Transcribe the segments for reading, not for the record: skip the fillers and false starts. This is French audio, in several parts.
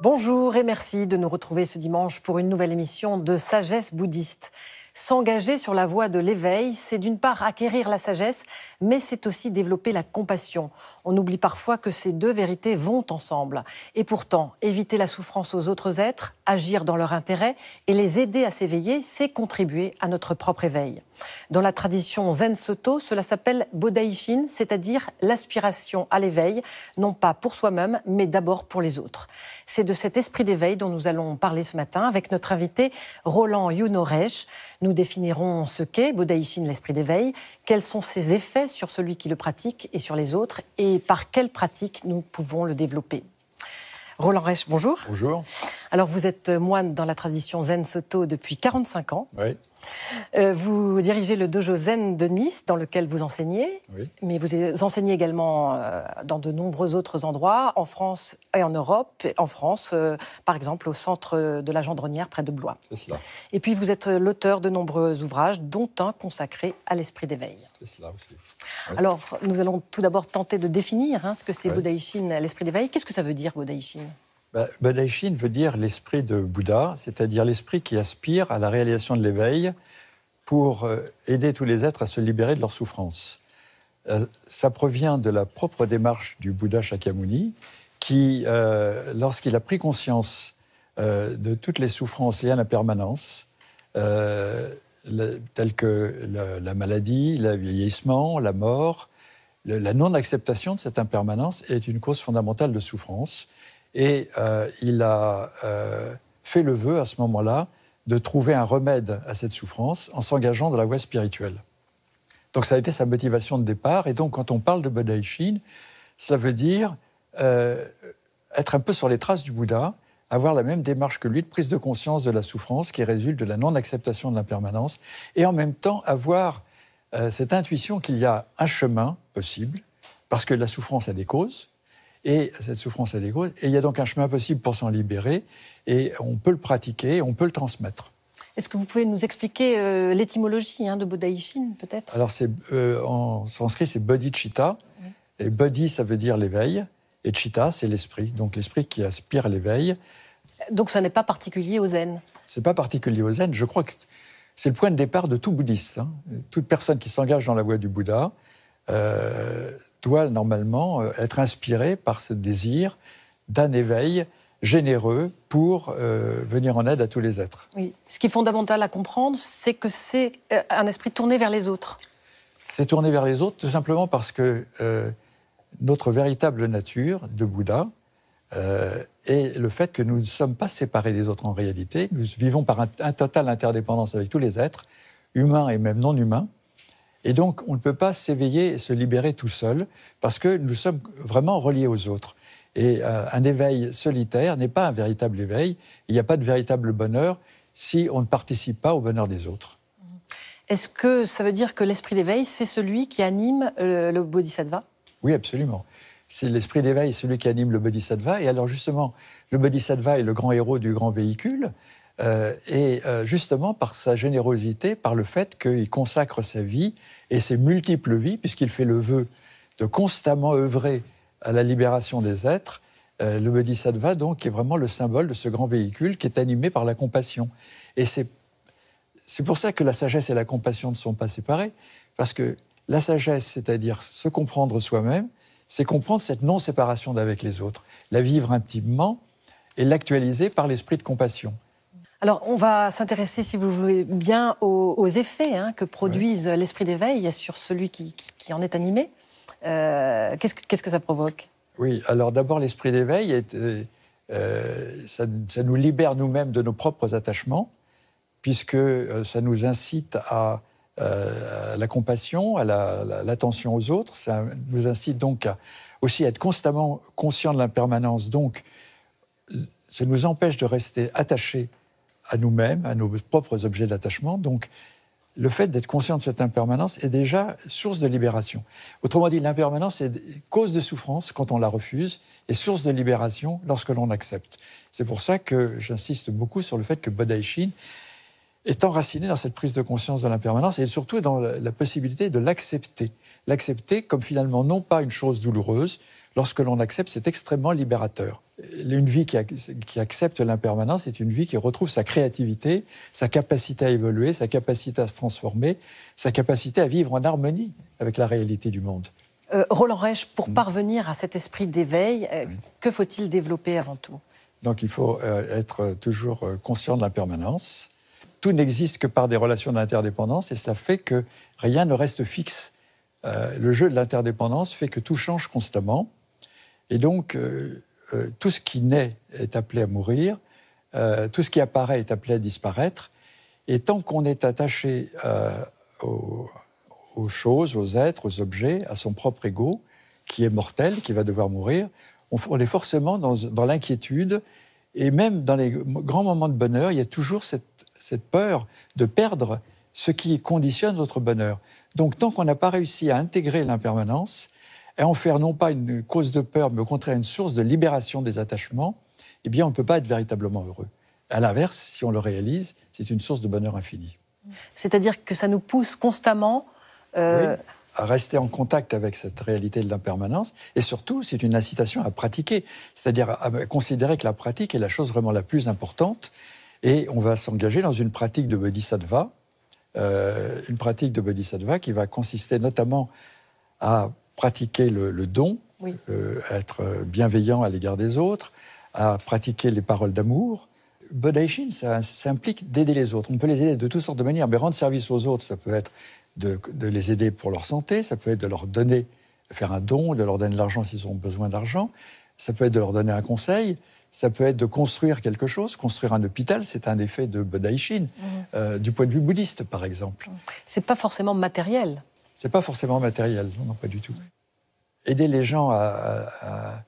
Bonjour et merci de nous retrouver ce dimanche pour une nouvelle émission de Sagesse bouddhiste. S'engager sur la voie de l'éveil, c'est d'une part acquérir la sagesse, mais c'est aussi développer la compassion. On oublie parfois que ces deux vérités vont ensemble. Et pourtant, éviter la souffrance aux autres êtres, agir dans leur intérêt et les aider à s'éveiller, c'est contribuer à notre propre éveil. Dans la tradition Zen Soto, cela s'appelle Bodhaishin, c'est-à-dire l'aspiration à l'éveil, non pas pour soi-même, mais d'abord pour les autres. C'est de cet esprit d'éveil dont nous allons parler ce matin avec notre invité Roland Yunoresh. Nous définirons ce qu'est Bodhaishin, l'esprit d'éveil, quels sont ses effets sur celui qui le pratique et sur les autres, et par quelle pratique nous pouvons le développer. Roland Resch, bonjour. Bonjour. Alors vous êtes moine dans la tradition Zen Soto depuis 45 ans. Oui. Vous dirigez le dojo Zen de Nice, dans lequel vous enseignez, Oui. mais vous enseignez également dans de nombreux autres endroits, en France et en Europe. En France, par exemple, au centre de la Gendronnière, près de Blois. C'est cela. Et puis vous êtes l'auteur de nombreux ouvrages, dont un consacré à l'esprit d'éveil. C'est cela aussi. Oui. Alors, nous allons tout d'abord tenter de définir ce que c'est Oui. Bodhaishin, l'esprit d'éveil. Qu'est-ce que ça veut dire, Bodhaishin ? Bodhaishin veut dire l'esprit de Bouddha, c'est-à-dire l'esprit qui aspire à la réalisation de l'éveil pour aider tous les êtres à se libérer de leurs souffrances. Ça provient de la propre démarche du Bouddha Shakyamuni, qui, lorsqu'il a pris conscience de toutes les souffrances liées à l'impermanence, telles que la maladie, le vieillissement, la mort, la non-acceptation de cette impermanence est une cause fondamentale de souffrance. Et il a fait le vœu à ce moment-là de trouver un remède à cette souffrance en s'engageant dans la voie spirituelle. Donc ça a été sa motivation de départ. Et donc quand on parle de Bodhaishin, cela veut dire être un peu sur les traces du Bouddha, avoir la même démarche que lui de prise de conscience de la souffrance qui résulte de la non-acceptation de l'impermanence, et en même temps avoir cette intuition qu'il y a un chemin possible, parce que la souffrance a des causes, et cette souffrance a des causes, et il y a donc un chemin possible pour s'en libérer, et on peut le pratiquer, on peut le transmettre. Est-ce que vous pouvez nous expliquer l'étymologie de Bodhaishin, peut-être ? Alors, en sanskrit, c'est bodhicitta, oui. Et bodhi, ça veut dire l'éveil, et chitta, c'est l'esprit, donc l'esprit qui aspire à l'éveil. Donc ça n'est pas particulier au zen ? C'est pas particulier au zen, je crois que c'est le point de départ de tout bouddhiste. Toute personne qui s'engage dans la voie du Bouddha doit normalement être inspirée par ce désir d'un éveil généreux pour venir en aide à tous les êtres. Oui. Ce qui est fondamental à comprendre, c'est que c'est un esprit tourné vers les autres. C'est tourné vers les autres tout simplement parce que notre véritable nature de Bouddha est le fait que nous ne sommes pas séparés des autres en réalité. Nous vivons par un totale interdépendance avec tous les êtres, humains et même non humains. Et donc, on ne peut pas s'éveiller et se libérer tout seul, parce que nous sommes vraiment reliés aux autres. Et un éveil solitaire n'est pas un véritable éveil. Il n'y a pas de véritable bonheur si on ne participe pas au bonheur des autres. Est-ce que ça veut dire que l'esprit d'éveil, c'est celui qui anime le bodhisattva ? Oui, absolument. C'est l'esprit d'éveil, celui qui anime le bodhisattva. Et alors, justement, le bodhisattva est le grand héros du grand véhicule. Et justement par sa générosité, par le fait qu'il consacre sa vie et ses multiples vies, puisqu'il fait le vœu de constamment œuvrer à la libération des êtres, le bodhisattva donc est vraiment le symbole de ce grand véhicule qui est animé par la compassion. Et c'est pour ça que la sagesse et la compassion ne sont pas séparées, parce que la sagesse, c'est-à-dire se comprendre soi-même, c'est comprendre cette non-séparation d'avec les autres, la vivre intimement et l'actualiser par l'esprit de compassion. Alors, on va s'intéresser, si vous voulez bien, aux effets que produise l'esprit d'éveil sur celui qui en est animé. Qu'est-ce que ça provoque ? Oui, alors d'abord, l'esprit d'éveil, ça nous libère nous-mêmes de nos propres attachements, puisque ça nous incite à la compassion, à l'attention aux autres. Ça nous incite donc aussi à être constamment conscient de l'impermanence. Donc, ça nous empêche de rester attachés à nous-mêmes, à nos propres objets d'attachement. Donc, le fait d'être conscient de cette impermanence est déjà source de libération. Autrement dit, l'impermanence est cause de souffrance quand on la refuse et source de libération lorsque l'on accepte. C'est pour ça que j'insiste beaucoup sur le fait que Bodhaishin est enraciné dans cette prise de conscience de l'impermanence et surtout dans la possibilité de l'accepter. L'accepter comme finalement non pas une chose douloureuse, lorsque l'on accepte, c'est extrêmement libérateur. Une vie qui accepte l'impermanence est une vie qui retrouve sa créativité, sa capacité à évoluer, sa capacité à se transformer, sa capacité à vivre en harmonie avec la réalité du monde. Roland Reich, pour parvenir à cet esprit d'éveil, que faut-il développer avant tout ? Donc il faut être toujours conscient de l'impermanence. Tout n'existe que par des relations d'interdépendance et cela fait que rien ne reste fixe. Le jeu de l'interdépendance fait que tout change constamment. Et donc, tout ce qui naît est appelé à mourir, tout ce qui apparaît est appelé à disparaître. Et tant qu'on est attaché aux choses, aux êtres, aux objets, à son propre ego, qui est mortel, qui va devoir mourir, on est forcément dans l'inquiétude. Et même dans les grands moments de bonheur, il y a toujours cette peur de perdre ce qui conditionne notre bonheur. Donc, tant qu'on n'a pas réussi à intégrer l'impermanence, et en faire non pas une cause de peur, mais au contraire une source de libération des attachements, eh bien, on ne peut pas être véritablement heureux. À l'inverse, si on le réalise, c'est une source de bonheur infini. C'est-à-dire que ça nous pousse constamment oui, à rester en contact avec cette réalité de l'impermanence, et surtout, c'est une incitation à pratiquer, c'est-à-dire à considérer que la pratique est la chose vraiment la plus importante, et on va s'engager dans une pratique de bodhisattva, qui va consister notamment à pratiquer le don, oui. Être bienveillant à l'égard des autres, à pratiquer les paroles d'amour. Budaishin, ça implique d'aider les autres. On peut les aider de toutes sortes de manières, mais rendre service aux autres, ça peut être de les aider pour leur santé, ça peut être de leur donner, faire un don, de leur donner de l'argent s'ils ont besoin d'argent, ça peut être de leur donner un conseil, ça peut être de construire quelque chose. Construire un hôpital, c'est un effet de Budaishin, du point de vue bouddhiste, par exemple. C'est pas forcément matériel. C'est pas forcément matériel, non, pas du tout. Aider les gens à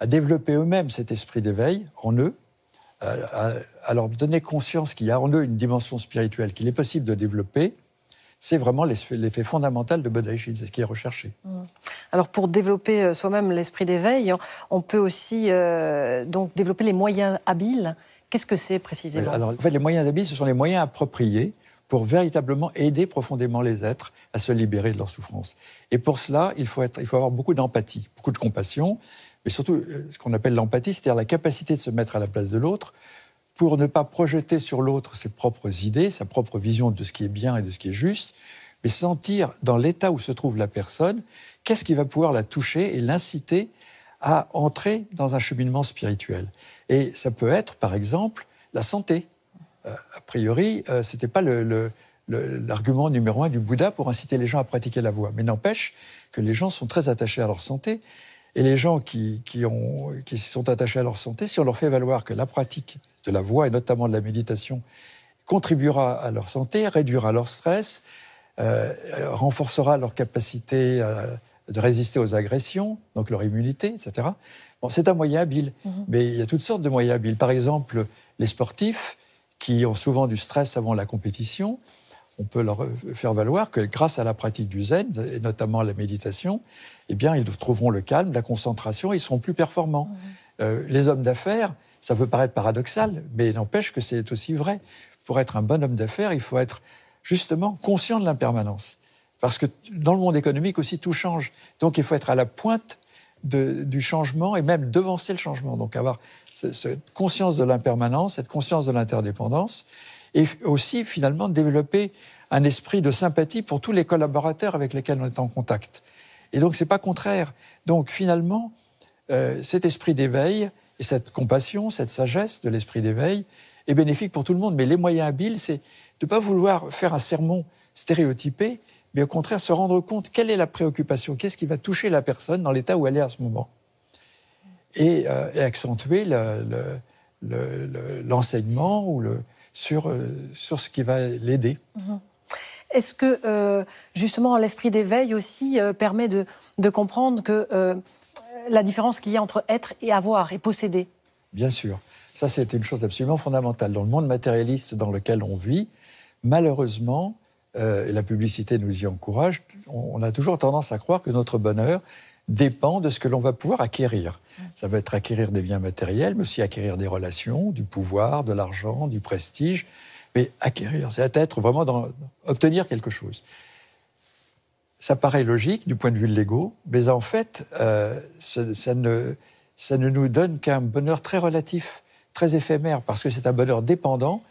développer eux-mêmes cet esprit d'éveil en eux, à leur donner conscience qu'il y a en eux une dimension spirituelle qu'il est possible de développer, c'est vraiment l'effet fondamental de Budaishin, c'est ce qui est recherché. Alors pour développer soi-même l'esprit d'éveil, on peut aussi donc développer les moyens habiles. Qu'est-ce que c'est précisément ? Alors en fait, les moyens habiles, ce sont les moyens appropriés pour véritablement aider profondément les êtres à se libérer de leur souffrance. Et pour cela, il faut avoir beaucoup d'empathie, beaucoup de compassion, mais surtout ce qu'on appelle l'empathie, c'est-à-dire la capacité de se mettre à la place de l'autre pour ne pas projeter sur l'autre ses propres idées, sa propre vision de ce qui est bien et de ce qui est juste, mais sentir dans l'état où se trouve la personne, qu'est-ce qui va pouvoir la toucher et l'inciter à entrer dans un cheminement spirituel. Et ça peut être, par exemple, la santé. A priori, ce n'était pas l'argument numéro 1 du Bouddha pour inciter les gens à pratiquer la voie. Mais n'empêche que les gens sont très attachés à leur santé. Et les gens qui sont attachés à leur santé, si on leur fait valoir que la pratique de la voie, et notamment de la méditation, contribuera à leur santé, réduira leur stress, renforcera leur capacité de résister aux agressions, donc leur immunité, etc. Bon, c'est un moyen habile. Mais il y a toutes sortes de moyens habiles. Par exemple, les sportifs, qui ont souvent du stress avant la compétition, on peut leur faire valoir que grâce à la pratique du zen, et notamment à la méditation, eh bien, ils trouveront le calme, la concentration, et ils seront plus performants. Les hommes d'affaires, ça peut paraître paradoxal, mais il n'empêche que c'est aussi vrai. Pour être un bon homme d'affaires, il faut être justement conscient de l'impermanence. Parce que dans le monde économique aussi, tout change. Donc il faut être à la pointe du changement et même devancer le changement. Donc avoir cette conscience de l'impermanence, cette conscience de l'interdépendance, et aussi finalement développer un esprit de sympathie pour tous les collaborateurs avec lesquels on est en contact. Et donc c'est pas contraire. Donc finalement, cet esprit d'éveil et cette compassion, cette sagesse de l'esprit d'éveil est bénéfique pour tout le monde. Mais les moyens habiles, c'est de ne pas vouloir faire un sermon stéréotypé, mais au contraire se rendre compte quelle est la préoccupation, qu'est-ce qui va toucher la personne dans l'état où elle est à ce moment. Et accentuer l'enseignement sur ce qui va l'aider. Est-ce que, justement, l'esprit d'éveil aussi permet de comprendre que la différence qu'il y a entre être et avoir et posséder ? Bien sûr. Ça, c'est une chose absolument fondamentale. Dans le monde matérialiste dans lequel on vit, malheureusement, et la publicité nous y encourage, on a toujours tendance à croire que notre bonheur dépend de ce que l'on va pouvoir acquérir. Ça va être acquérir des biens matériels, mais aussi acquérir des relations, du pouvoir, de l'argent, du prestige. Mais acquérir, c'est être vraiment obtenir quelque chose. ça paraît logique du point de vue de l'ego, mais en fait, ça ne nous donne qu'un bonheur très relatif, très éphémère, parce que c'est un bonheur dépendant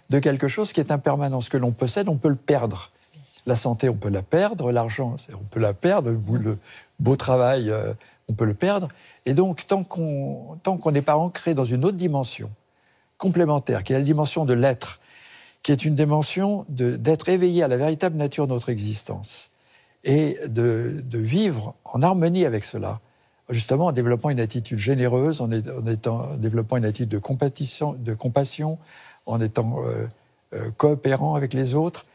de quelque chose qui est impermanent. Ce que l'on possède, on peut le perdre. La santé, on peut la perdre. L'argent, on peut la perdre. Le beau travail, on peut le perdre. Et donc, tant qu'on n'est pas ancré dans une autre dimension complémentaire, qui est la dimension de l'être, qui est une dimension d'être éveillé à la véritable nature de notre existence, et de vivre en harmonie avec cela, justement en développant une attitude généreuse, en développant une attitude de compassion, en étant coopérant avec les autres,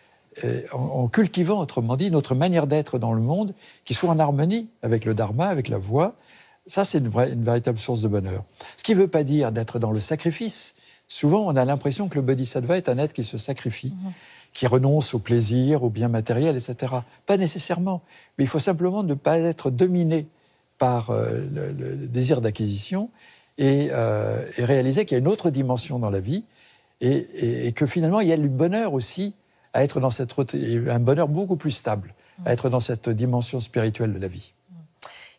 en cultivant, autrement dit, notre manière d'être dans le monde, qui soit en harmonie avec le dharma, avec la voie. Ça, c'est une véritable source de bonheur. Ce qui ne veut pas dire d'être dans le sacrifice. Souvent, on a l'impression que le bodhisattva est un être qui se sacrifie, qui renonce au plaisir, au bien matériel, etc. Pas nécessairement, mais il faut simplement ne pas être dominé par le désir d'acquisition et réaliser qu'il y a une autre dimension dans la vie et que finalement, il y a du bonheur aussi à être dans un bonheur beaucoup plus stable, à être dans cette dimension spirituelle de la vie.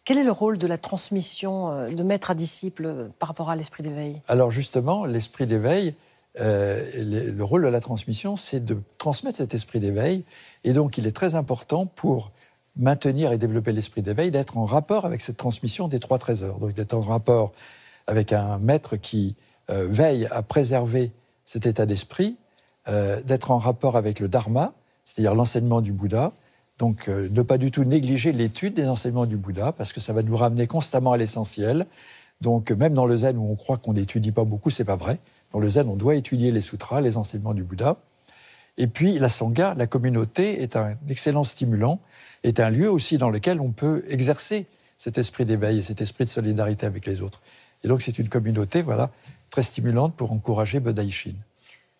Quel est le rôle de la transmission de maître à disciple par rapport à l'esprit d'éveil ? Alors justement, l'esprit d'éveil, le rôle de la transmission, c'est de transmettre cet esprit d'éveil. Et donc, il est très important pour maintenir et développer l'esprit d'éveil, d'être en rapport avec cette transmission des 3 trésors. Donc, d'être en rapport avec un maître qui veille à préserver cet état d'esprit, d'être en rapport avec le dharma, c'est-à-dire l'enseignement du Bouddha. Donc, ne pas du tout négliger l'étude des enseignements du Bouddha, parce que ça va nous ramener constamment à l'essentiel. Donc, même dans le zen où on croit qu'on n'étudie pas beaucoup, c'est pas vrai. Dans le zen, on doit étudier les sutras, les enseignements du Bouddha. Et puis, la sangha, la communauté, est un excellent stimulant, est un lieu aussi dans lequel on peut exercer cet esprit d'éveil et cet esprit de solidarité avec les autres. Et donc, c'est une communauté, voilà, très stimulante pour encourager Bodhaïshin.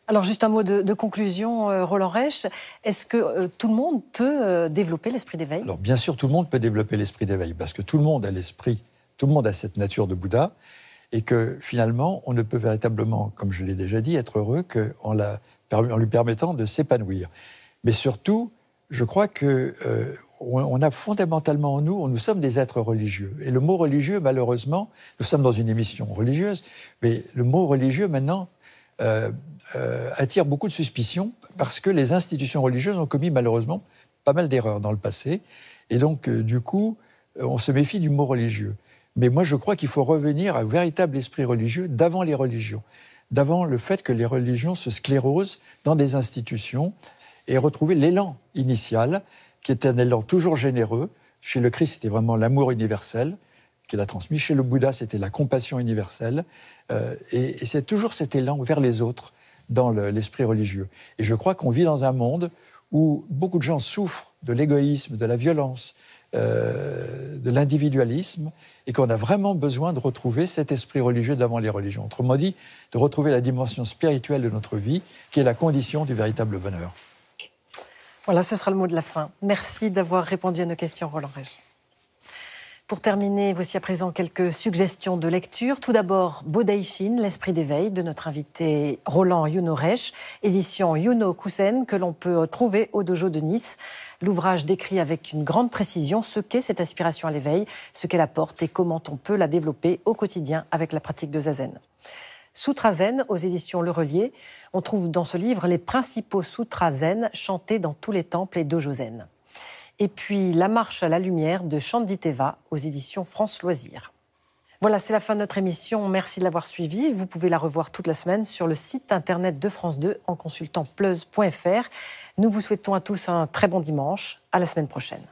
Alors, juste un mot de conclusion, Roland Reich. Est-ce que tout le monde peut développer l'esprit d'éveil ? Alors, bien sûr, tout le monde peut développer l'esprit d'éveil, parce que tout le monde a l'esprit, tout le monde a cette nature de Bouddha, et que finalement, on ne peut véritablement, comme je l'ai déjà dit, être heureux qu'en lui permettant de s'épanouir. Mais surtout, je crois qu'on a fondamentalement en nous, nous sommes des êtres religieux. Et le mot religieux, malheureusement, nous sommes dans une émission religieuse, mais le mot religieux, maintenant, attire beaucoup de suspicions parce que les institutions religieuses ont commis malheureusement pas mal d'erreurs dans le passé. Et donc, du coup, on se méfie du mot religieux. Mais moi, je crois qu'il faut revenir à un véritable esprit religieux d'avant les religions, d'avant le fait que les religions se sclérosent dans des institutions et retrouver l'élan initial, qui était un élan toujours généreux. Chez le Christ, c'était vraiment l'amour universel qu'il a transmis. Chez le Bouddha, c'était la compassion universelle. Et c'est toujours cet élan vers les autres dans l'esprit religieux. Et je crois qu'on vit dans un monde où beaucoup de gens souffrent de l'égoïsme, de la violence, de l'individualisme, et qu'on a vraiment besoin de retrouver cet esprit religieux d'avant les religions. Autrement dit, de retrouver la dimension spirituelle de notre vie, qui est la condition du véritable bonheur. Voilà, ce sera le mot de la fin. Merci d'avoir répondu à nos questions, Roland Reich. Pour terminer, voici à présent quelques suggestions de lecture. Tout d'abord, Bodhaïshin, l'esprit d'éveil, de notre invité Roland Yuno Reich, édition Yuno Kusen, que l'on peut trouver au dojo de Nice. L'ouvrage décrit avec une grande précision ce qu'est cette aspiration à l'éveil, ce qu'elle apporte et comment on peut la développer au quotidien avec la pratique de Zazen. Sutra Zen, aux éditions Le Relier. On trouve dans ce livre les principaux sutras zen chantés dans tous les temples et dojos zen. Et puis La marche à la lumière de Chanditeva, aux éditions France Loisirs. Voilà, c'est la fin de notre émission. Merci de l'avoir suivie. Vous pouvez la revoir toute la semaine sur le site internet de France 2 en consultant plus.fr. Nous vous souhaitons à tous un très bon dimanche. À la semaine prochaine.